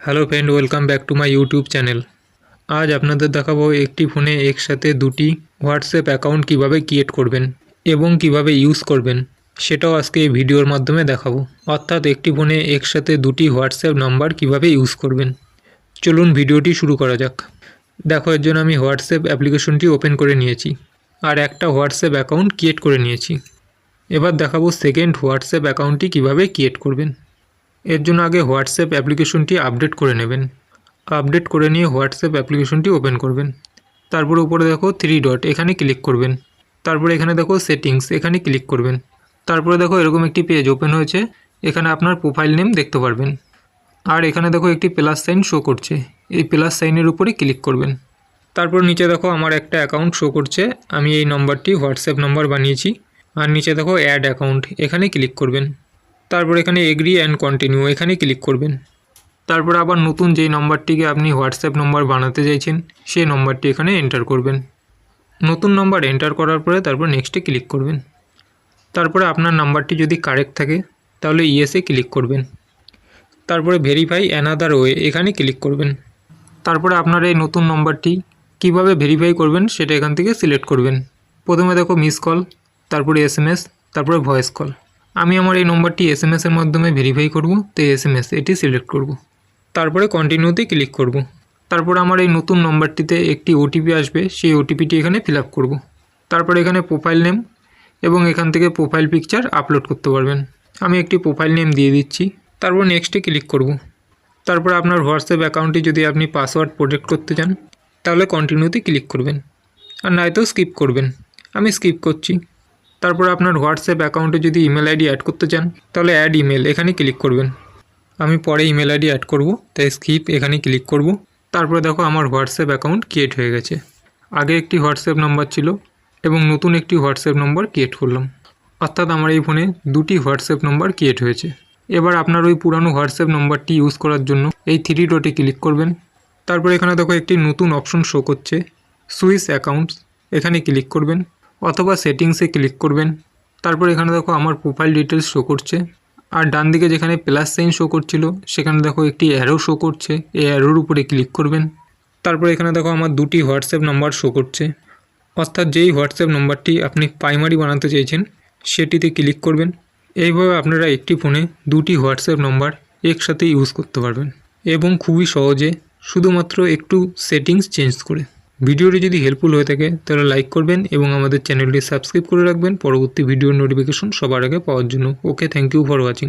Hello friend, welcome back to my YouTube channel. আজ আপনাদের দেখাবো একটি ফোনে একসাথে দুটি হোয়াটসঅ্যাপ অ্যাকাউন্ট কিভাবে ক্রিয়েট করবেন এবং কিভাবে ইউজ করবেন সেটাও আজকে এই ভিডিওর মাধ্যমে দেখাবো। অর্থাৎ একটি ফোনে একসাথে দুটি হোয়াটসঅ্যাপ নাম্বার কিভাবে ইউজ করবেন। চলুন ভিডিওটি শুরু করা যাক। দেখো, এর জন্য আমি হোয়াটসঅ্যাপ অ্যাপ্লিকেশনটি ওপেন করে নিয়েছি আর একটা হোয়াটসঅ্যাপ অ্যাকাউন্ট ক্রিয়েট করে নিয়েছি। এবার দেখাবো সেকেন্ড হোয়াটসঅ্যাপ অ্যাকাউন্টটি কিভাবে ক্রিয়েট করবেন। এর জন্য আগে হোয়াটসঅ্যাপ অ্যাপ্লিকেশনটি আপডেট করে নেবেন। আপডেট করে নিয়ে হোয়াটসঅ্যাপ অ্যাপ্লিকেশনটি ওপেন করবেন। তারপরে উপরে দেখো 3 ডট, এখানে ক্লিক করবেন। তারপরে এখানে দেখো সেটিংস, এখানে ক্লিক করবেন। তারপরে দেখো এরকম একটি পেজ ওপেন হয়েছে। এখানে আপনার প্রোফাইল নেম দেখতে পারবেন। আর এখানে দেখো একটি প্লাস সাইন শো করছে, এই প্লাস সাইনের উপরে ক্লিক করবেন। তারপর নিচে দেখো আমার একটা অ্যাকাউন্ট শো করছে, আমি এই নম্বরটি হোয়াটসঅ্যাপ নম্বর বানিয়েছি। আর নিচে দেখো অ্যাড অ্যাকাউন্ট, এখানে ক্লিক করবেন। তারপর এখানে এগ্রি অ্যান্ড কন্টিনিউ, এখানে ক্লিক করবেন। তারপর আবার নতুন যেই নম্বরটিকে আপনি হোয়াটসঅ্যাপ নম্বর বানাতে চাইছেন সেই নম্বরটি এখানে এন্টার করবেন। নতুন নম্বর এন্টার করার পরে তারপর নেক্সটে ক্লিক করবেন। তারপরে আপনার নাম্বারটি যদি কারেক্ট থাকে তাহলে ইয়েসে ক্লিক করবেন। তারপরে ভেরিফাই অ্যানাদার ওয়ে, এখানে ক্লিক করবেন। তারপরে আপনার এই নতুন নম্বরটি কিভাবে ভেরিফাই করবেন সেটা এখান থেকে সিলেক্ট করবেন। প্রথমে দেখো মিস কল, তারপরে SMS, তারপরে ভয়েস কল। আমি আমার এই নম্বরটি SMS এর মাধ্যমে ভেরিফাই করব, তো SMS এটি সিলেক্ট করব। তারপরে কন্টিনিউতে ক্লিক করব। তারপর আমার এই নতুন নম্বরটিতে একটি OTP আসবে, সেই OTPটি এখানে ফিল আপ করব। তারপরে এখানে প্রোফাইল নেম এবং এখান থেকে প্রোফাইল পিকচার আপলোড করতে পারবেন। আমি একটি প্রোফাইল নেম দিয়ে দিচ্ছি। তারপর নেক্সটে ক্লিক করব। তারপর আপনার হোয়াটসঅ্যাপ অ্যাকাউন্টটি যদি আপনি পাসওয়ার্ড প্রোটেক্ট করতে চান তাহলে কন্টিনিউতে ক্লিক করবেন, আর নয়তো স্কিপ করবেন। আমি স্কিপ করছি। তারপর আপনার হোয়াটসঅ্যাপ অ্যাকাউন্টে যদি ইমেল আইডি অ্যাড করতে চান তাহলে অ্যাড ইমেল, এখানে ক্লিক করবেন। আমি পরে ইমেল আইডি অ্যাড করব, তাই স্কিপ, এখানে ক্লিক করব। তারপরে দেখো আমার হোয়াটসঅ্যাপ অ্যাকাউন্ট ক্রিয়েট হয়ে গেছে। আগে একটি হোয়াটসঅ্যাপ নাম্বার ছিল এবং নতুন একটি হোয়াটসঅ্যাপ নম্বর ক্রিয়েট করলাম। অর্থাৎ আমার এই ফোনে দুটি হোয়াটসঅ্যাপ নম্বর ক্রিয়েট হয়েছে। এবার আপনার ওই পুরানো হোয়াটসঅ্যাপ নম্বরটি ইউজ করার জন্য এই 3 ডটে ক্লিক করবেন। তারপর এখানে দেখো একটি নতুন অপশন শো করছে, সুইচ অ্যাকাউন্টস, এখানে ক্লিক করবেন অথবা সেটিংসে ক্লিক করবেন। তারপর এখানে দেখো আমার প্রোফাইল ডিটেলস শো করছে। আর ডান দিকে যেখানে প্লাস সাইন শো করছিল সেখানে দেখো একটি অ্যারো শো করছে, এই অ্যারোর উপরে ক্লিক করবেন। তারপর এখানে দেখো আমার দুটি হোয়াটসঅ্যাপ নাম্বার শো করছে। অর্থাৎ যেই হোয়াটসঅ্যাপ নাম্বারটি আপনি প্রাইমারি বানাতে চাইছেন সেটিতে ক্লিক করবেন। এইভাবে আপনারা একটি ফোনে দুটি হোয়াটসঅ্যাপ নাম্বার একসাথে ইউজ করতে পারবেন এবং খুবই সহজে, শুধুমাত্র একটু সেটিংস চেঞ্জ করে। ভিডিওটি যদি হেল্পফুল হয়ে থাকে তাহলে লাইক করবেন এবং আমাদের চ্যানেলটি সাবস্ক্রাইব করে রাখবেন পরবর্তী ভিডিওর নোটিফিকেশন সবার আগে পাওয়ার জন্য। ওকে, থ্যাংক ইউ ফর ওয়াচিং।